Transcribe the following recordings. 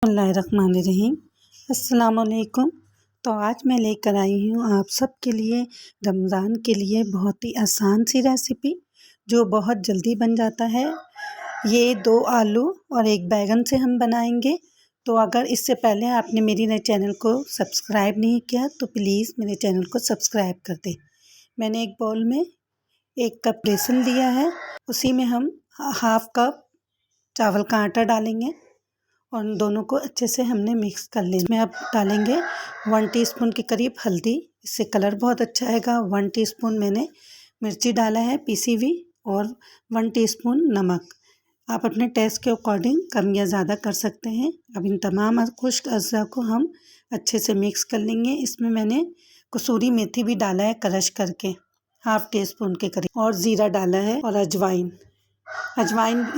बिस्मिल्लाहिर्रहमानिर्रहीम। अस्सलाम वालेकुम। तो आज मैं लेकर आई हूँ आप सब के लिए रमज़ान के लिए बहुत ही आसान सी रेसिपी जो बहुत जल्दी बन जाता है। ये 2 आलू और 1 बैंगन से हम बनाएंगे। तो अगर इससे पहले आपने मेरे चैनल को सब्सक्राइब नहीं किया तो प्लीज़ मेरे चैनल को सब्सक्राइब कर दें। मैंने एक बाउल में 1 कप बेसन लिया है, उसी में हम हाफ़ कप चावल का आटा डालेंगे और उन दोनों को अच्छे से हमने मिक्स कर लेना। इसमें अब डालेंगे 1 टीस्पून के करीब हल्दी, इससे कलर बहुत अच्छा आएगा। 1 टीस्पून मैंने मिर्ची डाला है पीसी हुई और 1 टीस्पून नमक। आप अपने टेस्ट के अकॉर्डिंग कम या ज़्यादा कर सकते हैं। अब इन तमाम खुश्क अज़्ज़ा को हम अच्छे से मिक्स कर लेंगे। इसमें मैंने कसूरी मेथी भी डाला है क्रश करके, हाफ़ टीस्पून के करीब, और ज़ीरा डाला है और अजवाइन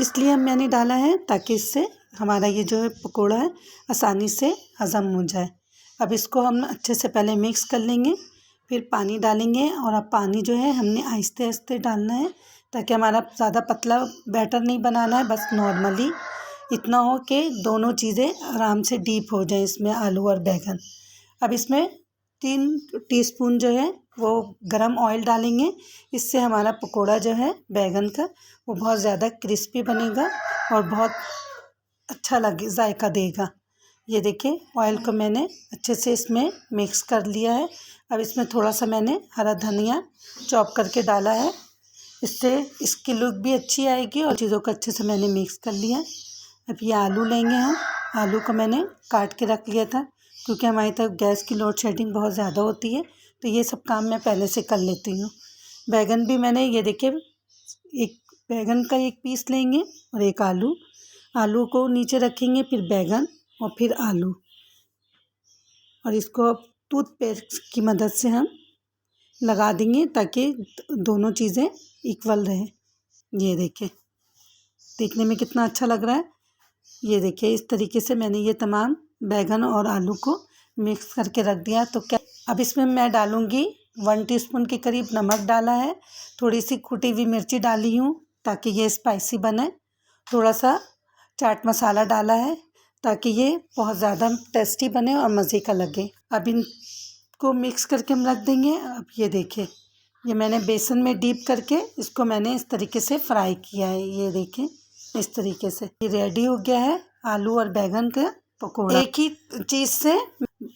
इसलिए मैंने डाला है ताकि इससे हमारा ये जो है पकोड़ा है आसानी से हज़म हो जाए। अब इसको हम अच्छे से पहले मिक्स कर लेंगे, फिर पानी डालेंगे। और अब पानी जो है हमने आहिस्ते आहिस्ते डालना है ताकि हमारा ज़्यादा पतला बैटर नहीं बनाना है, बस नॉर्मली इतना हो कि दोनों चीज़ें आराम से डीप हो जाए इसमें आलू और बैंगन। अब इसमें 3 टीस्पून जो है वो गरम ऑयल डालेंगे। इससे हमारा पकोड़ा जो है बैंगन का वो बहुत ज़्यादा क्रिस्पी बनेगा और बहुत अच्छा लगे जायका देगा। ये देखिए ऑयल को मैंने अच्छे से इसमें मिक्स कर लिया है। अब इसमें थोड़ा सा मैंने हरा धनिया चॉप करके डाला है, इससे इसकी लुक भी अच्छी आएगी और चीज़ों को अच्छे से मैंने मिक्स कर लिया। अब ये आलू लेंगे हम। आलू को मैंने काट के रख लिया था क्योंकि हमारी तरफ गैस की लोड शेडिंग बहुत ज़्यादा होती है, तो ये सब काम मैं पहले से कर लेती हूँ। बैंगन भी मैंने, ये देखिए, एक बैंगन का 1 पीस लेंगे और 1 आलू को नीचे रखेंगे, फिर बैंगन और फिर आलू, और इसको टूथपिक की मदद से हम लगा देंगे ताकि दोनों चीज़ें इक्वल रहे। ये देखिए देखने में कितना अच्छा लग रहा है। ये देखिए इस तरीके से मैंने ये तमाम बैंगन और आलू को मिक्स करके रख दिया। तो क्या अब इसमें मैं डालूँगी 1 टीस्पून के करीब नमक डाला है, थोड़ी सी कुटी हुई मिर्ची डाली हूँ ताकि ये स्पाइसी बने, थोड़ा सा चाट मसाला डाला है ताकि ये बहुत ज़्यादा टेस्टी बने और मज़े का लगे। अब इनको मिक्स करके हम रख देंगे। अब ये देखिए ये मैंने बेसन में डीप करके इसको मैंने इस तरीके से फ्राई किया है। ये देखिए इस तरीके से ये रेडी हो गया है आलू और बैंगन का पकोड़ा। एक ही चीज़ से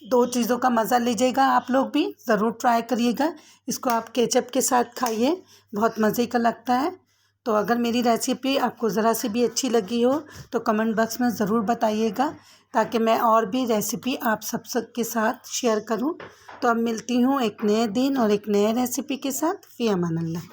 2 चीज़ों का मज़ा लीजिएगा। आप लोग भी ज़रूर ट्राई करिएगा। इसको आप केचप के साथ खाइए, बहुत मज़े का लगता है। तो अगर मेरी रेसिपी आपको ज़रा सी भी अच्छी लगी हो तो कमेंट बॉक्स में ज़रूर बताइएगा ताकि मैं और भी रेसिपी आप सब के साथ शेयर करूं। तो अब मिलती हूं एक नए दिन और एक नए रेसिपी के साथ। फ़ी अमान अल्लाह।